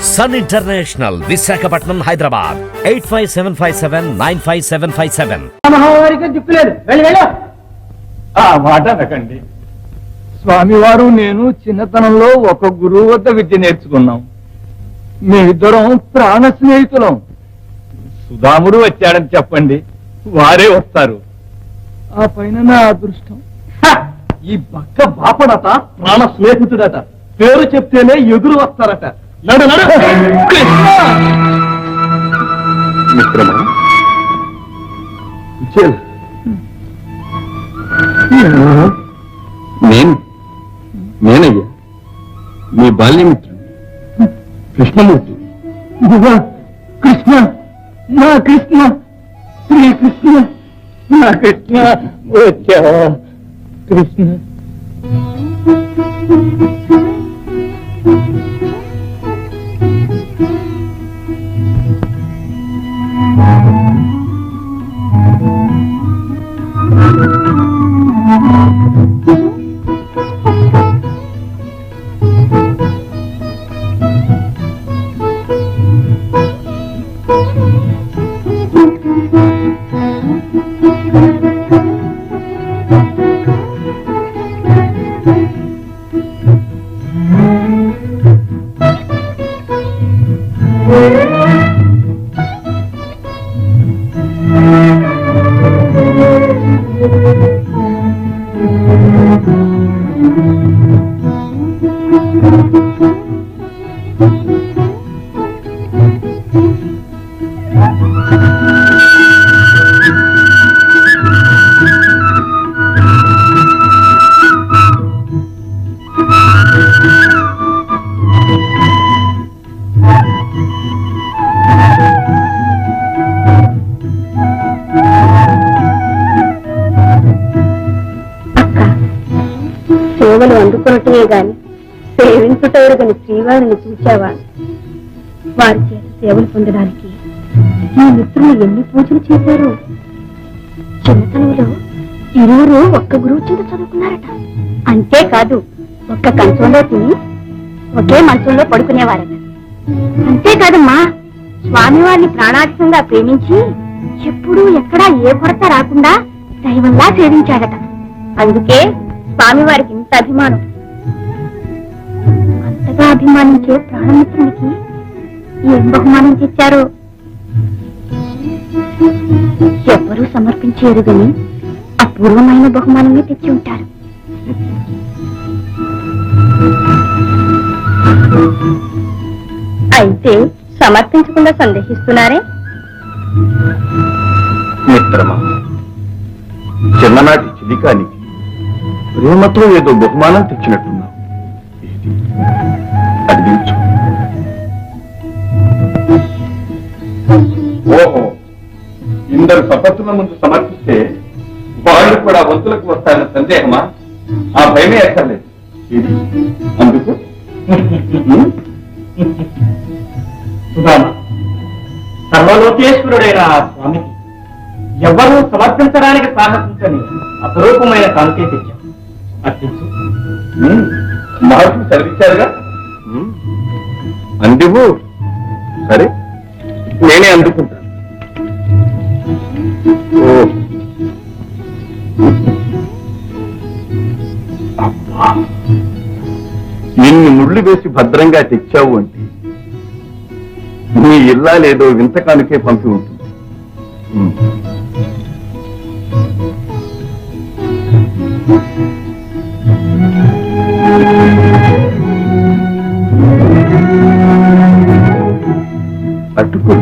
Sun International, Visakhapatnam, Hyderabad. 8575795757. దిక్కులేదు, ఆ మాట అనకండి. స్వామివారు నేను చిన్నతనంలో ఒక గురువు వద్ద విద్య నేర్చుకున్నాం. మేమిద్దరం ప్రాణ స్నేహితులం. సుధాముడు వచ్చాడని చెప్పండి, వారే వస్తారు. ఆ పైన నా అదృష్టం. ఈ బక్క బాపడట ప్రాణ స్నేహితుడట. పేరు చెప్తేనే ఎదురు వస్తారట. నడు నడు. మిత్రమా, నేనయ్యా మీ బాల్యమిత్రుడు కృష్ణమూర్తి. కృష్ణ, నా కృష్ణ, శ్రీకృష్ణ, నా కృష్ణ వచ్చావా కృష్ణ? సేవలు అందుకున్నట్టునే గాని సేవించుటవరగని శ్రీవారిని చూచావా? వారి చేత సేవలు పొందడానికి ఈ మిత్రులు ఎన్ని పూజలు చేశారు. చిన్నతనంలో ఇరువురు ఒక్క గురువు చింత చదువుకున్నారట. అంతేకాదు, ఒక్క కంచంలో తిని ఒకే మంచంలో పడుకునేవారట. అంతేకాదమ్మా, స్వామివారిని ప్రాణాధికంగా ప్రేమించి ఎప్పుడూ ఎక్కడా ఏ కొరత రాకుండా దైవంలా సేవించాడట. అందుకే స్వామివారికి ఇంత అభిమానం. అంతగా అభిమానించే ప్రాణమిత్రునికి ఏం బహుమానం తెచ్చారో ఎవ్వరూ సమర్పించేరు గని అపూర్వమైన బహుమానమే తెచ్చి ఉంటారు. అయితే సమర్పించకుండా సందేహిస్తున్నారే? మిత్రమా, చిన్ననాటి చిలికానికి ప్రేమతో ఏదో బహుమానం తెచ్చినట్టున్నావు. అందించు. ఓహో, ఇందరు సపత్తుల ముందు సమర్పిస్తే వాళ్ళు కూడా వంతులకు వస్తారన్న సందేహమా? ఆ భయమే ఎక్కర్లేదు. ఇది అందుకు సర్వలోకేశ్వరుడైన ఆ స్వామికి ఎవరూ సమర్పించడానికి సాహసించని అపరూపమైన కాంతి తెచ్చాం. అర్పించు. మహర్షులు చదివించారుగా, అందివు. సరే, నేనే అందుకుంటాను. అబ్బా, నిన్ను ముళ్ళు వేసి భద్రంగా తెచ్చావు అంటే నీ ఇల్లా లేదో వింత కానుకే పంపి ఉంటుంది. అట్టుకో.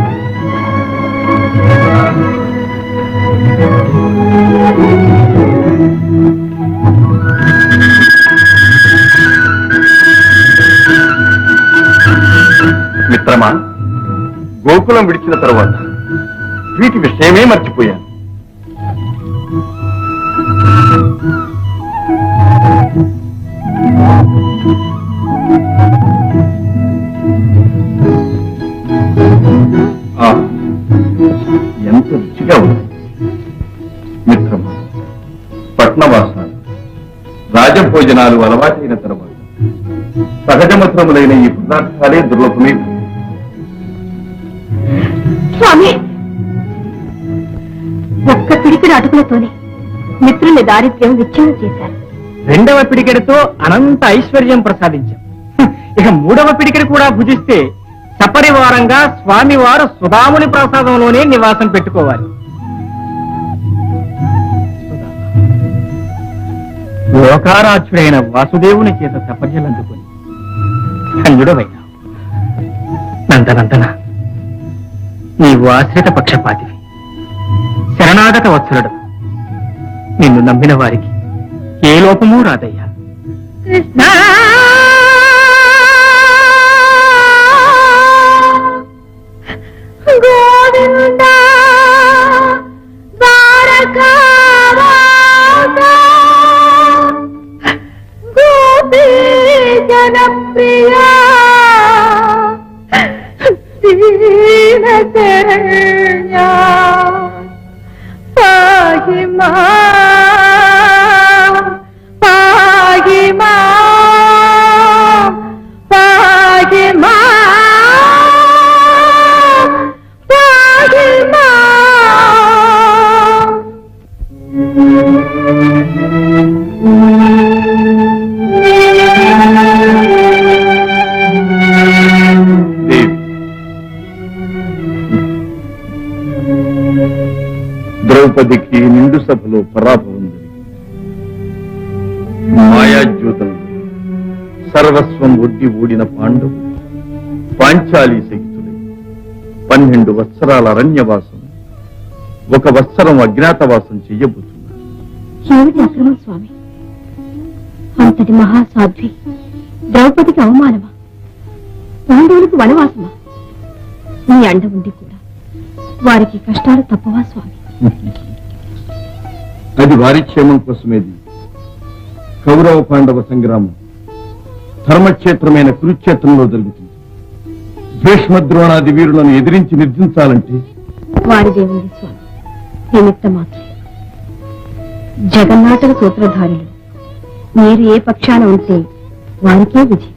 మిత్రమా, గోకులం విడిచిన తర్వాత వీటి విషయమే మర్చిపోయాను. ఎంత రుచిగా ఉంది మిత్రమా. పట్నవాసాలు, రాజభోజనాలు అలవాటైన తర్వాత సహజమత్రములైన ఈ పదార్థాలే దుర్లభమే. అటుకులతోనే మిత్రుని దారిద్ర్యం విచ్ఛిన్నం చేశారు. 2వ పిడికెడుతో అనంత ఐశ్వర్యం ప్రసాదించాం. ఇక 3వ పిడికెడు కూడా భుజిస్తే సపరివారంగా స్వామివారు సుధాముని ప్రసాదంలోనే నివాసం పెట్టుకోవాలి. లోకారాధ్యుడైన వాసుదేవుని చేత సపర్యలందుకొని ధన్యుడవైనా నందనందన, నీవు ఆశ్రిత పక్షపాతివి, శరణాగత వత్సలుడు. నిన్ను నమ్మిన వారికి ఏ లోపమూ రాదయ్యా. కృష్ణ గోవింద ద్వారకావాస గోపీ జనప్రియా దీన శరణ్యా పాహి మాం పాహి మాం పాహి మాం పాహి మాం. దేవి, ద్రౌపదికి నిండు సభలో పరాభవం జరిగింది. మాయాజ్యోతం సర్వస్వం ఒడ్డి ఓడిన పాండవులు పాంచాలి సహితులై 12 వత్సరాల అరణ్యవాసం, 1 వత్సరం అజ్ఞాతవాసం చెయ్యబోతున్నారు. ఏమిటి అక్రమం స్వామి? అంతటి మహాసాధ్వి ద్రౌపదికి అవమానమా? పాండవులకు వనవాసమా? నీ అండ ఉండి కూడా వారికి కష్టాలు తప్పవా స్వామి? అది వారి క్షేమం కోసమేది. కౌరవ పాండవ సంగ్రామం ధర్మక్షేత్రమైన కురుక్షేత్రంలో జరుగుతుంది. భీష్మద్రోణాది వీరులను ఎదిరించి నిర్జించాలంటే వారిదేవుంది స్వామి, నిమిత్త మాత్రం. జగన్నాటక సూత్రధారులు మీరు ఏ పక్షాన ఉంటే వారికే విజయం.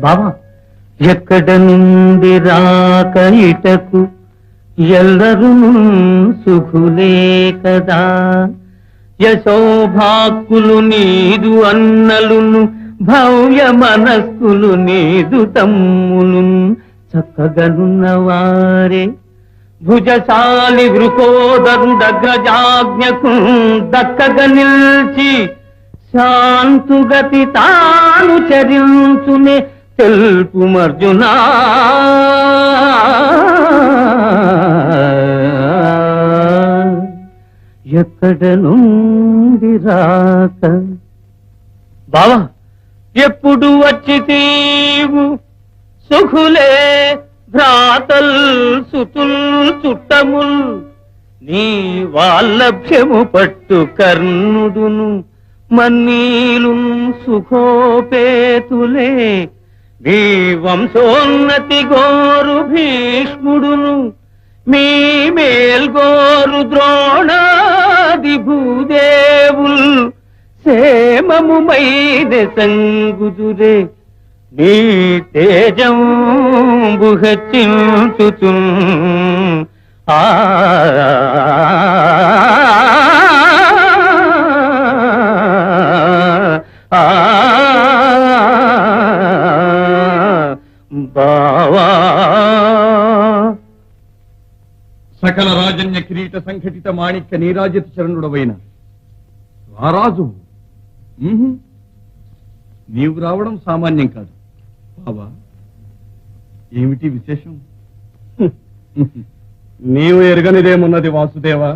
బావా, ఎక్కడ నుండి రాక ఇటకు ఎల్లరూ సుఖులే కదా. యశోభాక్కులు నీదు అన్నలును, భవ్య మనస్కులు నీదు తమ్ములు చక్కగనున్నవారే. భుజశాలి వృకోదరుడగ్రజాజ్ఞకు దక్కగ నిల్చి శాంతుగతి తాను చరించునే తెలుపు మర్జునా. ఎక్కడ నుండి రాక బావా, ఎప్పుడు వచ్చి తీవు సుఖులే భ్రాతల్ సుతుల్ చుట్టముల్ నీ వాల్లభ్యము పట్టు కర్ణుడును మన్నీలు సుఖోపేతులే మీ వంశోన్నతి గోరు భీష్ముడును మీ మేల్గోరు ద్రోణాది భూదేవుల్ సేమముమైన సంగుదురే నీ తేజం బుహచించుచు ఆ బావా సకల రాజన్య కిరీట సంఘటిత మాణిక్య నీరాజిత చరణుడవైన రారాజు నీవు రావడం సామాన్యం కాదు బావా. ఏమిటి విశేషం? నీవు ఎరగనిదేమున్నది వాసుదేవా.